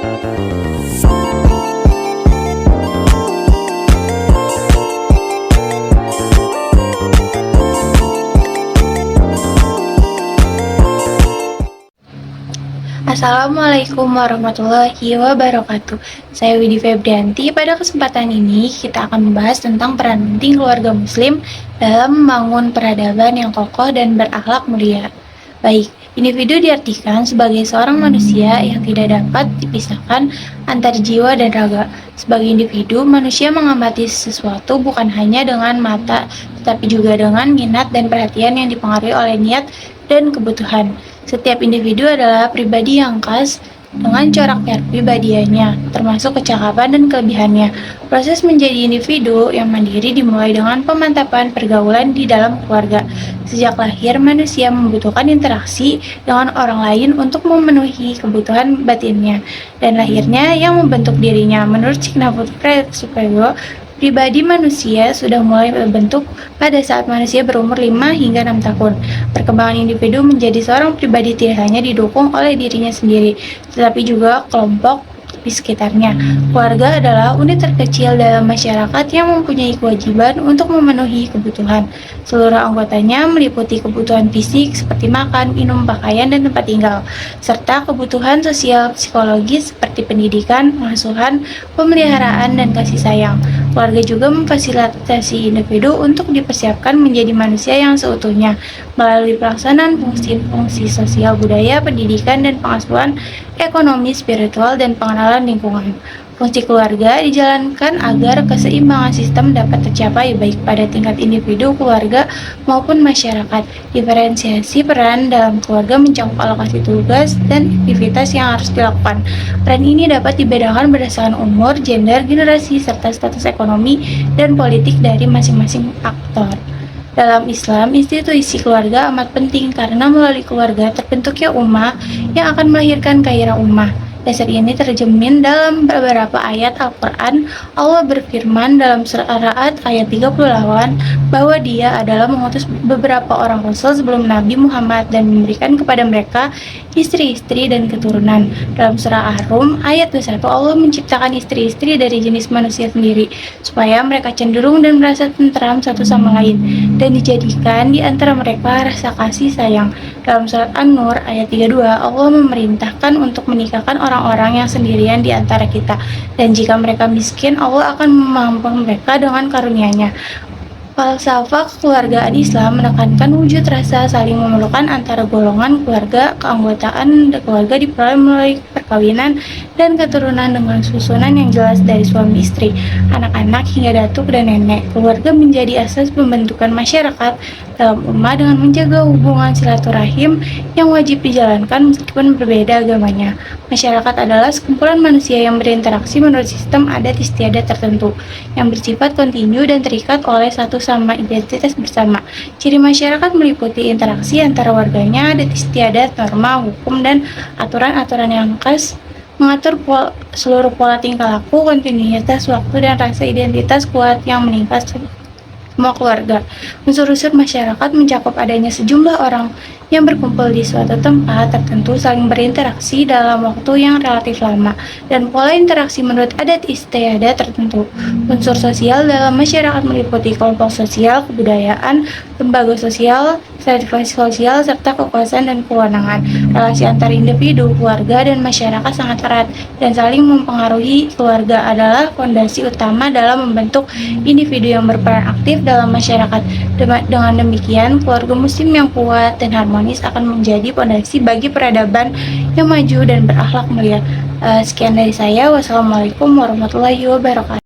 Assalamualaikum warahmatullahi wabarakatuh. Saya Widi Febrianti. Pada kesempatan ini kita akan membahas tentang peran penting keluarga muslim dalam membangun peradaban yang kokoh dan berakhlak mulia. Baik, individu diartikan sebagai seorang manusia yang tidak dapat dipisahkan antar jiwa dan raga. Sebagai individu, manusia mengamati sesuatu bukan hanya dengan mata, tetapi juga dengan minat dan perhatian yang dipengaruhi oleh niat dan kebutuhan. Setiap individu adalah pribadi yang khas dengan corak kepribadiannya, termasuk kecakapan dan kelebihannya. Proses menjadi individu yang mandiri dimulai dengan pemantapan pergaulan di dalam keluarga. Sejak lahir, manusia membutuhkan interaksi dengan orang lain untuk memenuhi kebutuhan batinnya dan lahirnya yang membentuk dirinya. Menurut Sigmund Freud, pribadi manusia sudah mulai terbentuk pada saat manusia berumur 5 hingga 6 tahun. Perkembangan individu menjadi seorang pribadi tidak hanya didukung oleh dirinya sendiri, tetapi juga kelompok di sekitarnya. Keluarga adalah unit terkecil dalam masyarakat yang mempunyai kewajiban untuk memenuhi kebutuhan. Seluruh anggotanya meliputi kebutuhan fisik seperti makan, minum, pakaian, dan tempat tinggal, serta kebutuhan sosial psikologis seperti pendidikan, pengasuhan, pemeliharaan, dan kasih sayang. Keluarga juga memfasilitasi individu untuk dipersiapkan menjadi manusia yang seutuhnya melalui pelaksanaan fungsi-fungsi sosial, budaya, pendidikan, dan pengasuhan ekonomi, spiritual, dan pengenalan lingkungan. Fungsi keluarga dijalankan agar keseimbangan sistem dapat tercapai baik pada tingkat individu, keluarga, maupun masyarakat. Diferensiasi peran dalam keluarga mencakup alokasi tugas dan aktivitas yang harus dilakukan. Peran ini dapat dibedakan berdasarkan umur, gender, generasi, serta status ekonomi dan politik dari masing-masing aktor. Dalam Islam, institusi keluarga amat penting karena melalui keluarga terbentuknya ummah yang akan melahirkan gairah ummah. Dasar ini terjemin dalam beberapa ayat Al-Quran. Allah berfirman dalam surah Ar-Ra'd ayat 38 bahwa Dia adalah mengutus beberapa orang rasul sebelum Nabi Muhammad dan memberikan kepada mereka istri-istri dan keturunan. Dalam surah Ar-Rum ayat 21 Allah menciptakan istri-istri dari jenis manusia sendiri supaya mereka cenderung dan merasa tentram satu sama lain dan dijadikan di antara mereka rasa kasih sayang. Dalam surat An-Nur ayat 32 Allah memerintahkan untuk menikahkan orang-orang yang sendirian di antara kita, dan jika mereka miskin Allah akan memampukan mereka dengan karunia-Nya. Falsafah kekeluargaan Islam menekankan wujud rasa saling memerlukan antara golongan keluarga. Keanggotaan keluarga diperoleh melalui perkawinan dan keturunan dengan susunan yang jelas dari suami istri, anak-anak hingga datuk dan nenek. Keluarga menjadi asas pembentukan masyarakat dalam ummah dengan menjaga hubungan silaturahim yang wajib dijalankan meskipun berbeda agamanya. Masyarakat adalah sekumpulan manusia yang berinteraksi menurut sistem adat istiadat tertentu yang bersifat kontinu dan terikat oleh satu sama identitas bersama. Ciri masyarakat meliputi interaksi antara warganya, adat istiadat, norma, hukum, dan aturan-aturan yang khas mengatur seluruh pola tingkah laku, kontinuitas waktu, dan rasa identitas kuat yang meningkat semua keluarga. Unsur-unsur masyarakat mencakup adanya sejumlah orang yang berkumpul di suatu tempat tertentu, saling berinteraksi dalam waktu yang relatif lama, dan pola interaksi menurut adat istiadat tertentu. Unsur sosial dalam masyarakat meliputi kelompok sosial, kebudayaan, lembaga sosial, stratifikasi sosial, serta kekuasaan dan kewenangan. Relasi antar individu, keluarga, dan masyarakat sangat erat dan saling mempengaruhi. Keluarga adalah fondasi utama dalam membentuk individu yang berperan aktif dalam masyarakat. Dengan demikian, keluarga muslim yang kuat dan harmonis akan menjadi fondasi bagi peradaban yang maju dan berakhlak mulia. Sekian dari saya. Wassalamualaikum warahmatullahi wabarakatuh.